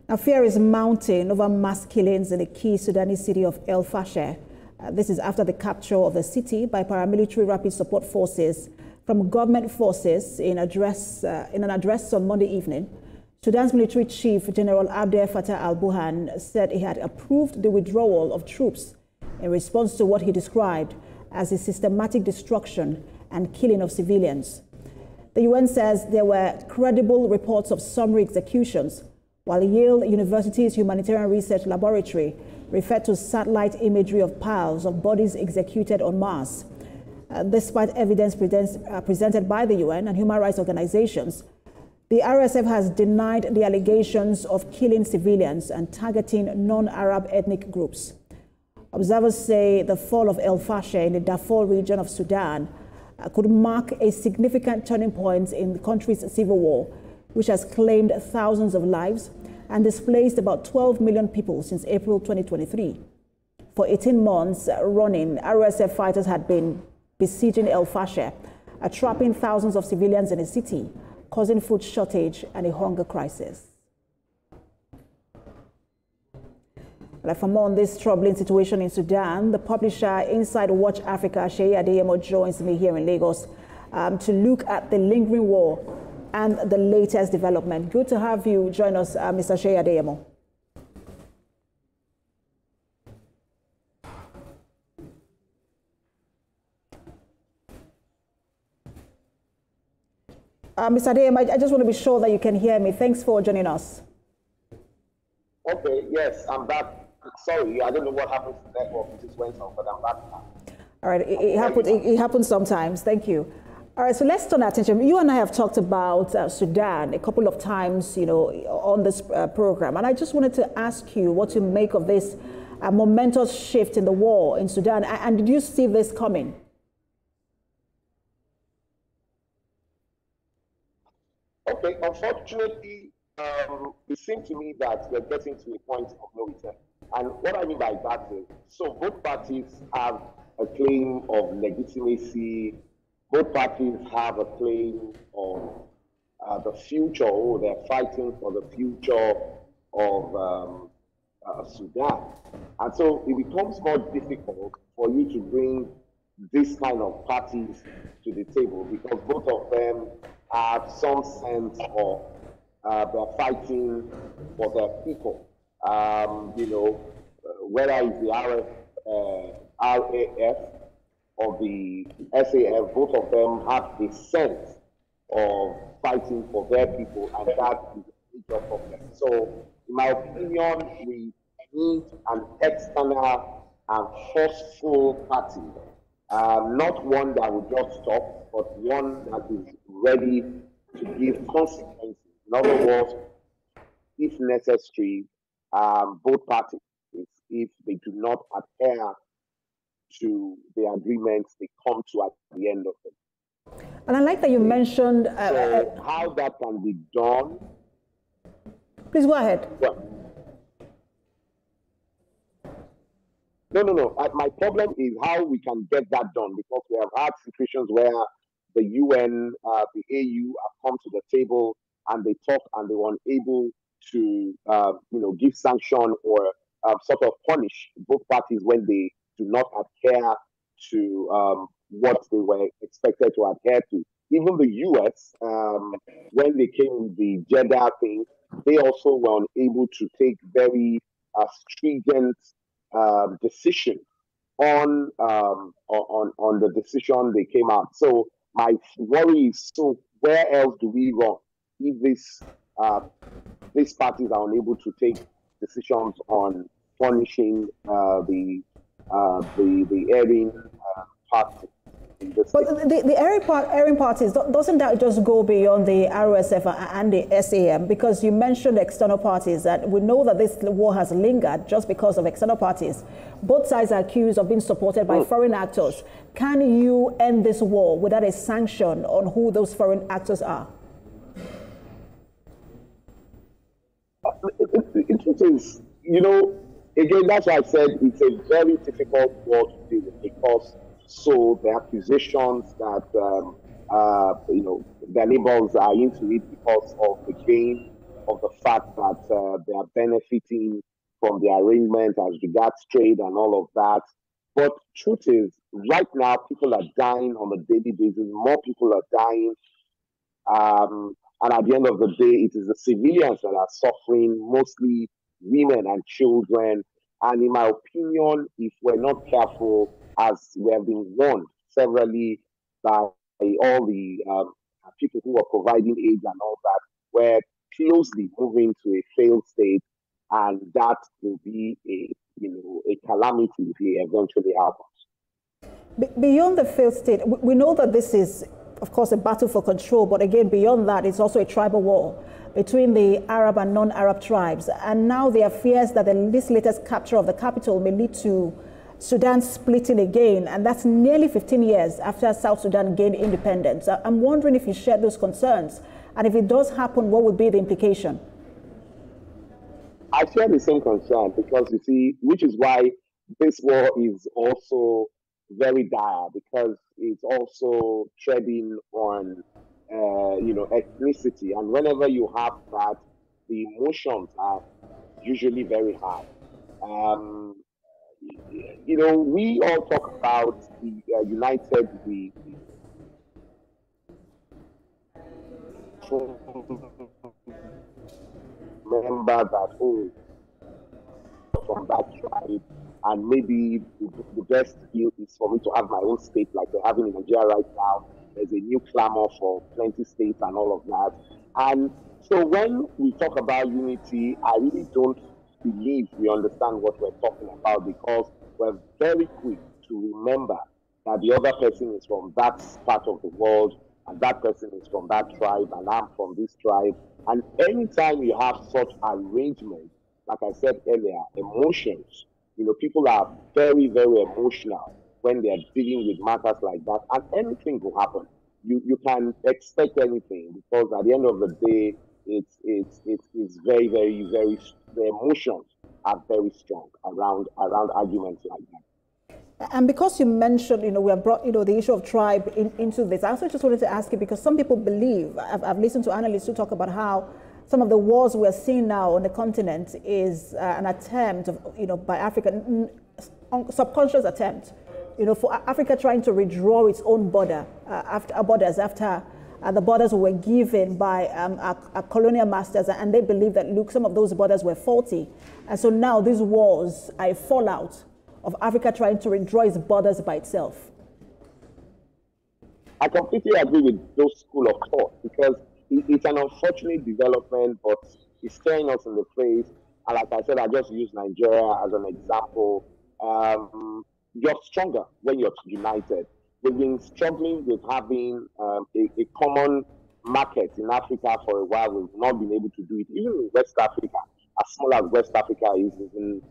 Now, fear is mounting over mass killings in the key Sudanese city of El Fasher. This is after the capture of the city by paramilitary rapid support forces from government forces in an address on Monday evening. Sudan's military chief, General Abdel Fattah al-Burhan, said he had approved the withdrawal of troops in response to what he described as the systematic destruction and killing of civilians. The UN says there were credible reports of summary executions, while Yale University's Humanitarian Research Laboratory referred to satellite imagery of piles of bodies executed en masse. Despite evidence presented by the UN and human rights organizations, the RSF has denied the allegations of killing civilians and targeting non-Arab ethnic groups. Observers say the fall of El Fasher in the Darfur region of Sudan could mark a significant turning point in the country's civil war, which has claimed thousands of lives and displaced about 12 million people since April 2023. For 18 months running, RSF fighters had been besieging El Fasher, trapping thousands of civilians in the city, causing food shortage and a hunger crisis. For more on this troubling situation in Sudan, the publisher Inside Watch Africa, Sheyi Adeyemo, joins me here in Lagos to look at the lingering war and the latest development. Good to have you join us, Mr. Sheyi Adeyemo. Mr. Adeyemo, I just want to be sure that you can hear me. Thanks for joining us. Okay, yes, I'm back. Sorry, I don't know what happened to the network. It just went off, but I'm back now. All right, it happens sometimes. Thank you. All right, so let's turn our attention. You and I have talked about Sudan a couple of times, on this program. And I just wanted to ask you what you make of this momentous shift in the war in Sudan. And did you see this coming? Okay, unfortunately, it seemed to me that we're getting to a point of no return. And what I mean by that is, so both parties have a claim of legitimacy. Both parties have a claim of the future, or they're fighting for the future of Sudan. And so it becomes more difficult for you to bring this kind of parties to the table, because both of them have some sense of they're fighting for their people. Whether it's the RAF or the SAF, both of them have a sense of fighting for their people, and that is a major problem. So, in my opinion, we need an external and forceful party, not one that will just stop, but one that is ready to give consequences. In other words, if necessary, both parties, if they do not adhere to the agreements they come to at the end of it. And I like that you mentioned... so how that can be done... Please go ahead. Well, no. My problem is how we can get that done, because we have had situations where the UN, the AU have come to the table and they talk and they were unable to, give sanction or sort of punish both parties when they do not adhere to what they were expected to adhere to. Even the US, when they came with the Jeddah thing, they also were unable to take very stringent decision on the decision they came out. So my worry is, so where else do we run if these parties are unable to take decisions on punishing the erring party? But the erring parties, doesn't that just go beyond the RSF and the SAM? Because you mentioned external parties, and we know that this war has lingered just because of external parties. Both sides are accused of being supported by foreign actors. Can you end this war without a sanction on who those foreign actors are? It is, again, that's why I said it's a very difficult war to deal with, because so the accusations that their neighbors are into it because of the gain of the fact that they are benefiting from the arrangement as regards trade and all of that. But truth is, right now, people are dying on a daily basis. More people are dying. And at the end of the day, it is the civilians that are suffering, mostly women and children. And in my opinion, if we're not careful, as we have been warned severally by all the people who are providing aid and all that, we're closely moving to a failed state, and that will be a calamity if it eventually happens. Beyond the failed state, we know that this is, of course, a battle for control, but again, beyond that, it's also a tribal war between the Arab and non-Arab tribes. And now there are fears that this latest capture of the capital may lead to Sudan splitting again, and that's nearly 15 years after South Sudan gained independence. I'm wondering if you share those concerns, and if it does happen, what would be the implication? I share the same concern because, you see, which is why this war is also very dire, because it's also treading on, ethnicity. And whenever you have that, the emotions are usually very high. We all talk about the united we remember that, from that tribe, and maybe the best deal is for me to have my own state like we're having in Nigeria right now. There's a new clamor for plenty states and all of that. And so when we talk about unity, I really don't believe we understand what we're talking about, because we're very quick to remember that the other person is from that part of the world, and that person is from that tribe, and I'm from this tribe. And anytime you have such arrangement, like I said earlier, emotions, people are very, very emotional when they're dealing with matters like that, and anything will happen. You can expect anything, because at the end of the day, it's very, very, very, the emotions are very strong around arguments like that. And because you mentioned, we have brought, the issue of tribe into this, I also just wanted to ask you, because some people believe, I've listened to analysts who talk about how some of the wars we're seeing now on the continent is an attempt of, by Africa, subconscious attempt, for Africa trying to redraw its own borders after the borders were given by our colonial masters, and they believe that, look, some of those borders were faulty. And so now these wars are a fallout of Africa trying to redraw its borders by itself. I completely agree with those school of thought, because it's an unfortunate development, but it's staring us in the face. And like I said, I just use Nigeria as an example. You're stronger when you're united. We've been struggling with having a common market in Africa for a while. We've not been able to do it. Even in West Africa, as small as West Africa is, in